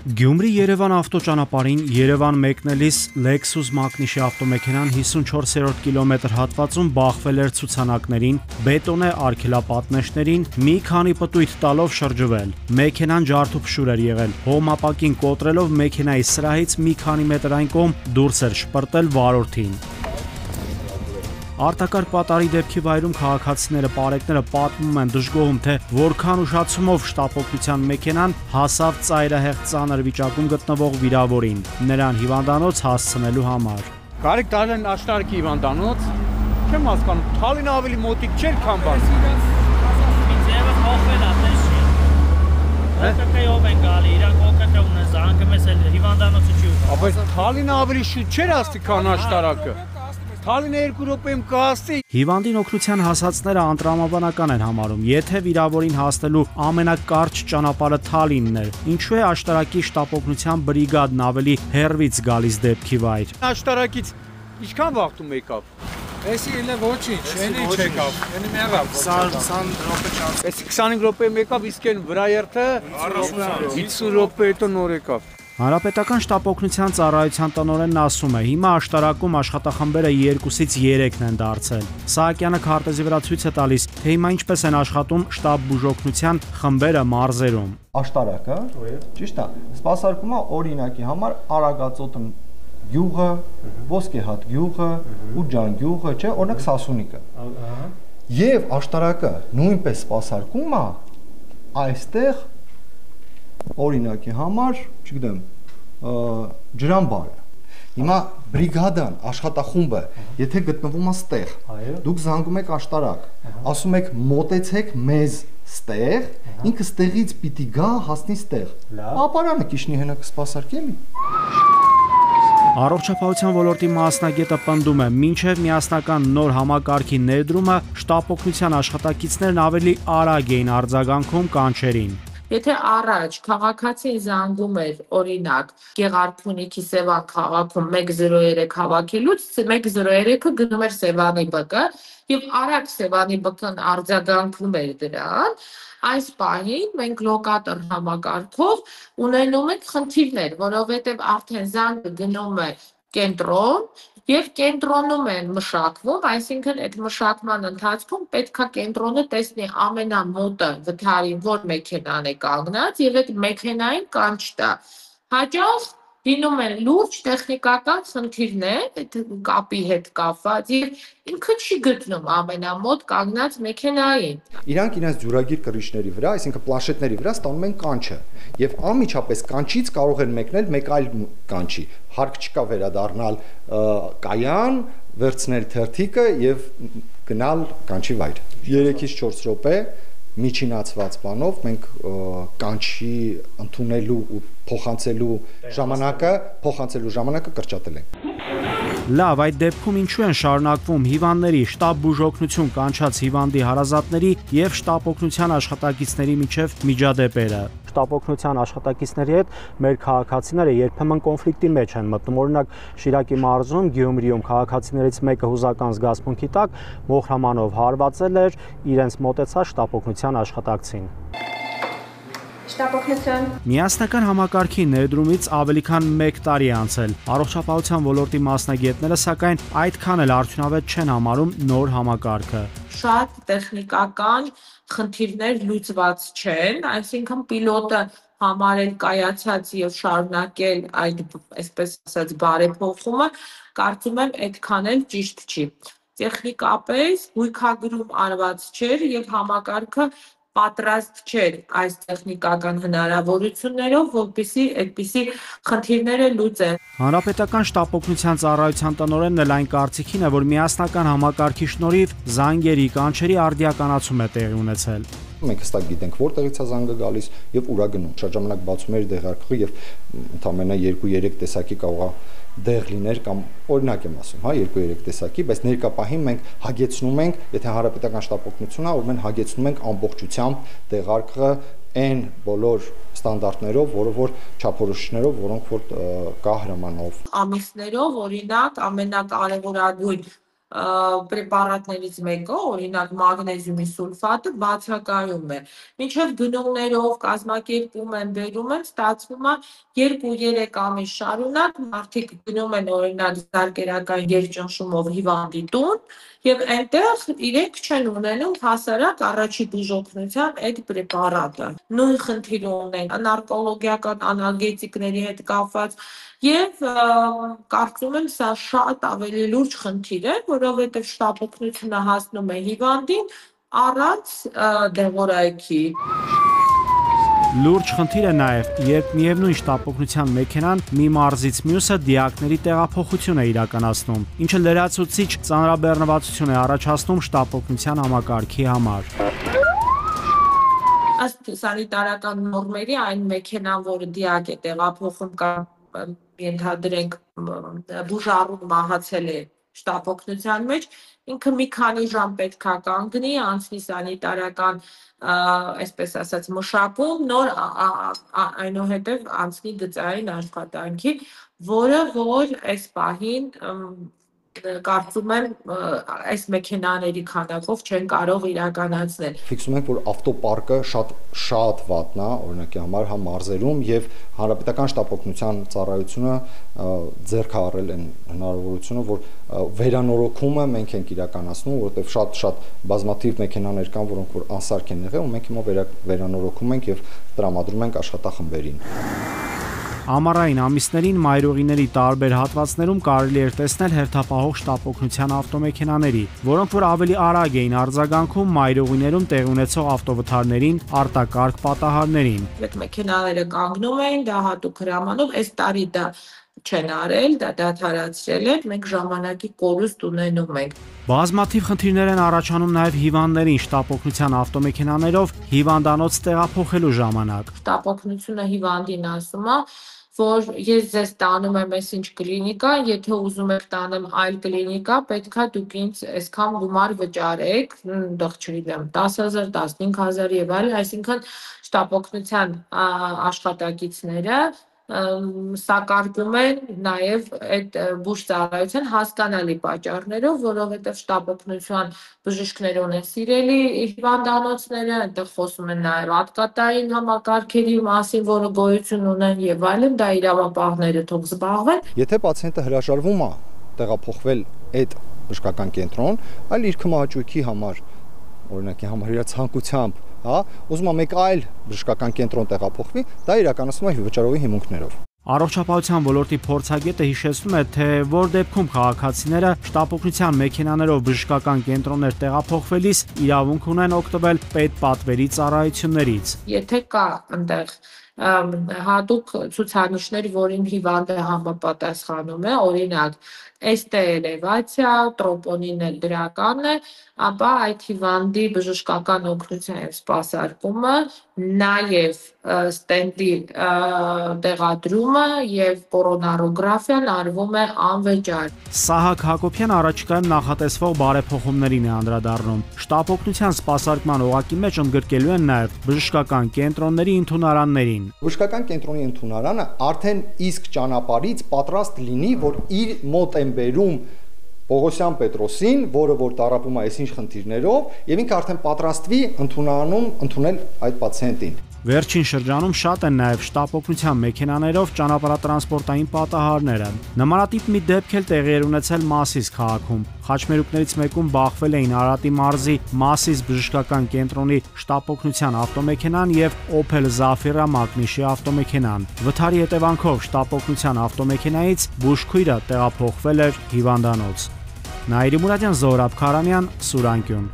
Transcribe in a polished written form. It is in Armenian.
Գյումրի-Երևան ավտոճանապարհին Երևան մեկնելիս Lexus Magnish ավտոմեքենան 54-րդ կիլոմետր հատվածում բախվել էր ցուցանակներին, բետոնե արգելապատնեշներին, մի քանի պտույտ տալով շրջվել։ Մեքենան ջարդուփշուր էր եղել, հողմապակին կոտրելով մեքենայի սրահից մի քանի մետր այն կողմ դուրս էր շպրտել վարորդին։ Արտակարգ պատարի դեպքի վայրում քաղաքացիները պարեկները պատմում են դժգոհում, թե որքան ուշացումով շտապօգնության մեքենան հասավ ծայրահեղ ծանր վիճակում գտնվող վիրավորին, նրան հիվանդանոց հասցնելու համար։ Կարիք տալ են աշտարքի հիվանդանոց, չեմ հասկանում, Թալինը ավելի մոտիկ չէր, քան բաց։ Ինձ հողվել ատեշի։ Օկեյով են գալի, իրանք օկեյ ունեն, զանգը մեզ էլ հիվանդանոցը չի ուղղում։ Բայց Թալինը ավելի շուտ չէր հասցի, քան աշտարակը։ Թալինը 2 րոպեում կհասցի։ Հիվանդին օգնության հասածները անտրամաբանական են համարում, եթե վիրավորին հասնելու ամենակարճ ճանապարհը Թալինն էր, ինչու է աշտարակի շտապօգնության բրիգադն ավելի հեռվից գալիս դեպքի վայր։ Աշտարակից ինչքան վաղտում եկավ։ Էսի էլ ոչինչ, էնի չեկավ, էնի մեռավ, 20 րոպե չանց։ Էսի 25 րոպեում եկավ, իսկ այն վրա երթը 50 րոպե հետո նոր եկավ։ Հանրապետական շտապօգնության ծառայության տնօրենն ասում է, հիմա աշտարակում աշխատախմբերը 2-ից 3-ն են դարձել։ Սահակյանը քարտեզի վրա ցույց է տալիս, թե հիմա ինչպես են աշխատում շտապ բուժօգնության խմբերը մարզերում։ Աշտարակը, ճիշտ է, սպասարկում է օրինակի համար Արագածոտ գյուղը, Ոսկեհատ գյուղը, Ուջան գյուղը, չէ, օրինակ Սասունիկը։ Եվ աշտարակը նույնպես սպասարկում է այստեղ օրինակի համար, չգիտեմ, ջրամբարը։ Հիմա բրիգադան, աշխատախումբը, եթե գտնվում է ստեղ, դուք զանգում եք աշտարակ, ասում եք մոտեցեք մեզ ստեղ, ինքը ստեղից պիտի գա, հասնի ստեղ։ Ապարանը կիշնի հենա կսպասարկի էլի։ Առողջապահության ոլորտի մասնագետը պնդում է, մինչև միասնական նոր համակարգի ներդրումը շտապօգնության աշխատակիցներն ավելի արագ էին արձագանքում կանչերին։ Եթե առաջ քաղաքացին զանգում էր, օրինակ, Գեղարքունիքի Սևան քաղաքում 103 հավաքելուց 103-ը գնում էր Սևանի բկը եւ արագ Սևանի բկն արձագանքում էր դրան, այս պահին մենք լոկատոր համակարգով ունենում ենք խնդիրներ, որովհետեւ արդեն զանգը գնում է կենտրոն եւ կենտրոնում են մշակվում, այսինքն այդ մշակման ընթացքում պետքա կենտրոնը տեսնի ամենամոտը վթարին, որ մեքենան է կանգնած եւ այդ մեքենային կանչ տա։ Հաճախ լինում են լուրջ տեխնիկական խնդիրներ, այդ կապի հետ կապված եւ ինքը չի գտնում ամենամոտ կանգնած մեքենային։ Իրանք իրենց ջուրագիր կրիչների վրա, այսինքն պլանշետների վրա ստանում են կանչը եւ անմիջապես կանչից կարող են մեկնել մեկ այլ կանչի։ Հարկ չկա վերադառնալ կայան, վերցնել թերթիկը եւ գնալ կանչի վայր։ 3-ից 4 րոպե միջինացված բանով մենք կանչի ընդունելու ու փոխանցելու ժամանակը կրճատել ենք։ Լավ, այդ դեպքում ինչու են շարունակվում հիվանդների շտապ բուժօգնություն կանչած հիվանդի հարազատների եւ շտապօգնության աշխատակիցների միջև միջադեպերը։ Շտապօգնության աշխատակիցների հետ մեր քաղաքացիները երբեմն կոնֆլիկտի մեջ են մտնում։ Օրինակ Շիրակի մարզում, Գյումրիում քաղաքացիներից մեկը հուզական զգացմունքի տակ մոխրամանով հարվածել էր, իրենց մոտեցած շտապօգնության աշխատակցին։ Շտապօգնություն։ Միասնական համակարգի ներդրումից ավելի քան 1 տարի է անցել։ Առողջապահության ոլորտի մասնագետները սակայն այդքան էլ արդյունավետ չեն համարում նոր համակարգը։ Շատ տեխնիկական խնդիրներ լուծված չեն, այսինքն պիլոտը համարել կայացած եւ շարունակել այդ, այսպես ասած, բարեփոխումը, կարծում եմ այդքան էլ ճիշտ չի։ Տեխնիկապես հույքագրում արված չէր եւ համակարգը պատրաստ չէր այս տեխնիկական հնարավորություններով, որպեսզի այդպիսի խնդիրները լուծեն։ Հանրապետական շտապօգնության ծառայության տնօրենն էլ այն կարծիքին է, որ միասնական համակարգի շնորհիվ զանգերի կանչերի արդիականացում է տեղի ունեցել։ Մենք հստակ գիտենք որտեղից է զանգը գալիս եւ ուր է գնում։ Շատ ժամանակ բացում էր դեղարկղը եւ ընդամենը 2-3 տեսակի կարող է դեղ լիներ կամ օրինակ եմ ասում, հա, 2-3 տեսակի, բայց ներկա պահին մենք հագեցնում ենք, եթե հանրապետական շտապօգնություն է, ուրեմն հագեցնում ենք ամբողջությամբ դեղարկղը այն բոլոր ստանդարտներով, որ չափորոշիչներով, որոնք որ կա հրամանով։ Ամիսներով օրինակ ամենակարևորագույն պրեպարատներից մեկը, օրինակ մագնեզիումի սուլֆատը բացակայում է։ Մինչև գնումներով կազմակերպում են, բերում են, ստացվում է 2-3 ամիս շարունակ մարդիկ գնում են օրինակ զարկերական երջնշումով հիվանդի տուն եւ այնտեղ իրենք չեն ունենում հասարակ առաջի բուժօգնության այդ պրեպարատը։ Նույն խնդիրը ունեն նարկոլոգիական անալգետիկների հետ կապված եւ կարծում եմ սա շատ ավելի լուրջ խնդիր է, որովհետեւ շտապօգնությունը հասնում է հիվանդին առանց դեղորայքի։ Լուրջ խնդիր է նաև, երբ միևնույն շտապօգնության մեքենան մի մարզից մյուսը դիակների տեղափոխություն է իրականացնում, ինչը լրացուցիչ ծանրաբեռնվածություն է առաջացնում շտապօգնության համակարգի համար։ Ըստ սանիտարական նորմերի այն մեքենան, որը դիակ է տեղափոխում կամ ենթադրենք բուժառուն մահացել է շտապօգնության մեջ, ինքը մի քանի ժամ պետք է կանգնի, անցնի սանիտարական, այսպես ասած, մշակում, նոր այնուհետև անցնի գծային աշխատանքի, որը որ այս պահին կարծում եմ այս մեքենաների քանակով չեն կարող իրականացնել։ Ֆիքսում ենք, որ ավտոպարկը շատ վատն է, օրինակի համար համ մարզերում եւ հանրապետական շտապօգնության ծառայությունը ձեռք է առել այն հնարավորությունը, որ վերանորոգումը մենք ենք իրականացնում, որովհետեւ շատ բազմաթիվ մեքենաներ կան, որոնք որ անսարք են եղել, ու մենք հիմա վերանորոգում ենք եւ տրամադրում ենք աշխատախմբերին։ Ամառային ամիսներին մայրուղիների տարբեր հատվածներում կարելի էր տեսնել հերթապահող շտապօգնության ավտոմեքենաների, որոնք որ ավելի արագ էին արձագանքում մայրուղիներում տեղի ունեցող ավտովթարներին, արտակարգ պատահարներին։ Այդ մեքենաները կանգնում էին, դա հատուկ հրամանով, այս տարի դա չեն արել, դա դադարացրել են, մենք ժամանակի կորուստ ունենում ենք։ Բազմաթիվ խնդիրներ են առաջանում նաև հիվանդներին շտապօգնության ավտոմեքենաներով հիվանդանոց տեղափոխելու ժամանակ։ Շտապօգնությունը հիվանդին ասում է, որ ես ձեզ տանում եմ այսինչ կլինիկա, եթե ուզում եք տանեմ այլ կլինիկա, պետքա դուք ինձ այսքան գումար վճարեք, չգիտեմ, 10,000, 15,000 եւ այլն, այսինքն շտապօգնության աշխատակիցները սակարկում են նաև այդ բուժծառայության հասկանալի պատճառներով, որովհետև շտապօգնության բժիշկներ ունեն սիրելի հիվանդանոցները, այնտեղ խոսում են նաև հատկատային համակարգերի մասին, որը գոյություն ունեն եւ այլն, դա իրավապահները թող զբաղվեն։ Եթե պացիենտը հրաժարվում է տեղափոխվել այդ բժշկական կենտրոն, այլ իր քմահաճույքի համար, օրինակի համար իր ցանկությամբ, ուզում է մեկ այլ բժշկական կենտրոն տեղափոխվի, դա իրականացվում է վճարովի հիմունքներով։ Առողջապահության ոլորտի փորձագետը հիշեցնում է, թե որ դեպքում քաղաքացիները շտապօգնության մեքենաներով բժշկական կենտրոններ տեղափոխվելիս իրավունք ունեն օգտվել պետպատվերի ծառայություններից։ Եթե կա այնտեղ հատուկ ցուցանիշներ, որին հիվանդը համապատասխանում է, օրինակ ST էլևացիա, տրոպոնինը դրական է, ապա այդ հիվանդի բժշկական օգնության եւ սպասարկումը, նաեւ ստենտի տեղադրումը եւ կորոնարոգրաֆիան արվում է անվճար։ Սահակ Հակոբյան առաջիկայում նախատեսվող բարեփոխումներին է անդրադառնում։ Շտապօգնության սպասարկման օղակի մեջ ընդգրկելու են նաեւ բժշկական կենտրոնների ընդունարաններին։ Բժշկական կենտրոնի ընդունարանը արդեն իսկ ճանապարհից պատրաստ լինի, որ իր մոտ են բերում Պողոսյան Պետրոսին, որը որ տառապում է այսինչ խնդիրներով, եւ ինքը արդեն պատրաստվի ընդունարանում ընդունել այդ պացիենտին։ Վերջին շրջանում շատ են նաև շտապօգնության մեքենաներով ճանապարհատրանսպորտային պատահարները։ Նմանատիպ մի դեպք էլ տեղի էր ունեցել Մասիս քաղաքում։ Խաչմերուկներից մեկում բախվել էին Արարատի մարզի Մասիս բժշկական կենտրոնի շտապօգնության ավտոմեքենան եւ Opel Zafira Magnishi ավտոմեքենան։ Վթարի հետևանքով շտապօգնության ավտոմեքենայից բուժքույրը տեղափոխվել էր հիվանդանոց։ Նաիրի Մուրադյան, Զորաբ Քարանյան, Սուրանկյուն։